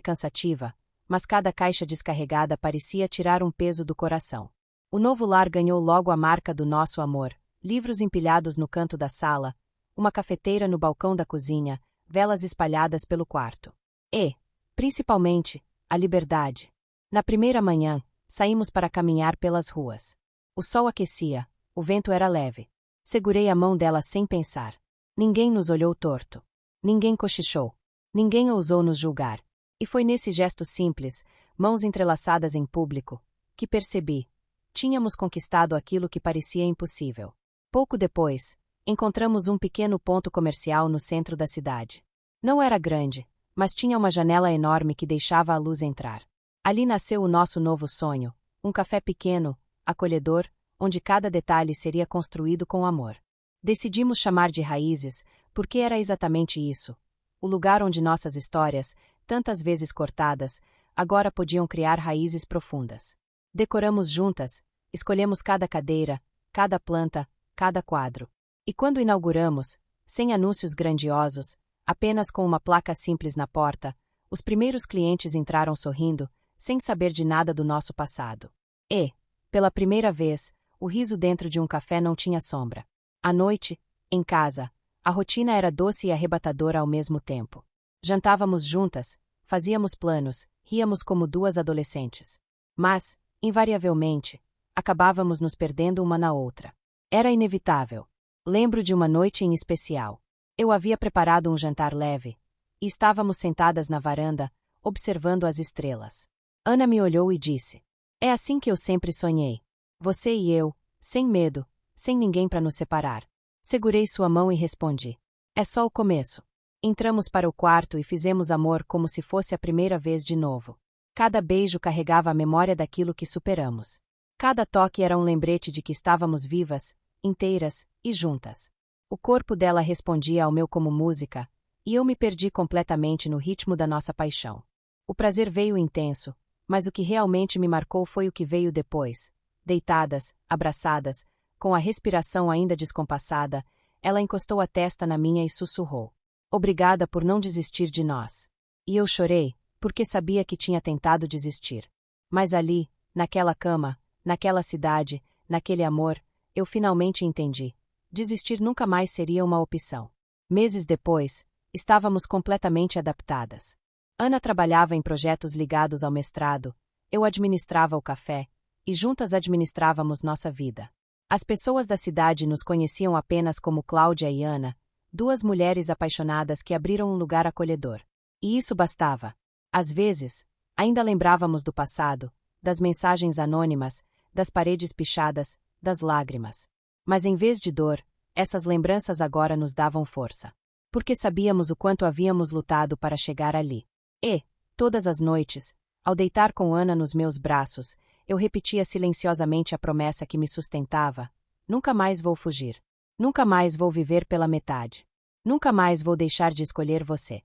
cansativa, mas cada caixa descarregada parecia tirar um peso do coração. O novo lar ganhou logo a marca do nosso amor: livros empilhados no canto da sala, uma cafeteira no balcão da cozinha, velas espalhadas pelo quarto. E, principalmente, a liberdade. Na primeira manhã, saímos para caminhar pelas ruas. O sol aquecia, o vento era leve. Segurei a mão dela sem pensar. Ninguém nos olhou torto. Ninguém cochichou. Ninguém ousou nos julgar. E foi nesse gesto simples, mãos entrelaçadas em público, que percebi: tínhamos conquistado aquilo que parecia impossível. Pouco depois, encontramos um pequeno ponto comercial no centro da cidade. Não era grande, mas tinha uma janela enorme que deixava a luz entrar. Ali nasceu o nosso novo sonho, um café pequeno, acolhedor, onde cada detalhe seria construído com amor. Decidimos chamar de Raízes, porque era exatamente isso: o lugar onde nossas histórias, tantas vezes cortadas, agora podiam criar raízes profundas. Decoramos juntas, Escolhemos cada cadeira, cada planta, cada quadro. E quando inauguramos, sem anúncios grandiosos, apenas com uma placa simples na porta, os primeiros clientes entraram sorrindo, sem saber de nada do nosso passado. E, pela primeira vez, o riso dentro de um café não tinha sombra. À noite, em casa, a rotina era doce e arrebatadora ao mesmo tempo. Jantávamos juntas, fazíamos planos, ríamos como duas adolescentes. Mas, invariavelmente, acabávamos nos perdendo uma na outra. Era inevitável. Lembro de uma noite em especial. Eu havia preparado um jantar leve, e estávamos sentadas na varanda, observando as estrelas. Ana me olhou e disse: "É assim que eu sempre sonhei. Você e eu, sem medo, sem ninguém para nos separar." Segurei sua mão e respondi: "É só o começo." Entramos para o quarto e fizemos amor como se fosse a primeira vez de novo. Cada beijo carregava a memória daquilo que superamos. Cada toque era um lembrete de que estávamos vivas, inteiras e juntas. O corpo dela respondia ao meu como música, e eu me perdi completamente no ritmo da nossa paixão. O prazer veio intenso, mas o que realmente me marcou foi o que veio depois. Deitadas, abraçadas, com a respiração ainda descompassada, ela encostou a testa na minha e sussurrou: "Obrigada por não desistir de nós." E eu chorei, porque sabia que tinha tentado desistir. Mas ali, naquela cama, naquela cidade, naquele amor, eu finalmente entendi. Desistir nunca mais seria uma opção. Meses depois, estávamos completamente adaptadas. Ana trabalhava em projetos ligados ao mestrado, eu administrava o café, e juntas administrávamos nossa vida. As pessoas da cidade nos conheciam apenas como Cláudia e Ana, duas mulheres apaixonadas que abriram um lugar acolhedor. E isso bastava. Às vezes, ainda lembrávamos do passado, das mensagens anônimas, das paredes pichadas, das lágrimas. Mas em vez de dor, essas lembranças agora nos davam força. Porque sabíamos o quanto havíamos lutado para chegar ali. E, todas as noites, ao deitar com Ana nos meus braços, eu repetia silenciosamente a promessa que me sustentava: nunca mais vou fugir. Nunca mais vou viver pela metade. Nunca mais vou deixar de escolher você.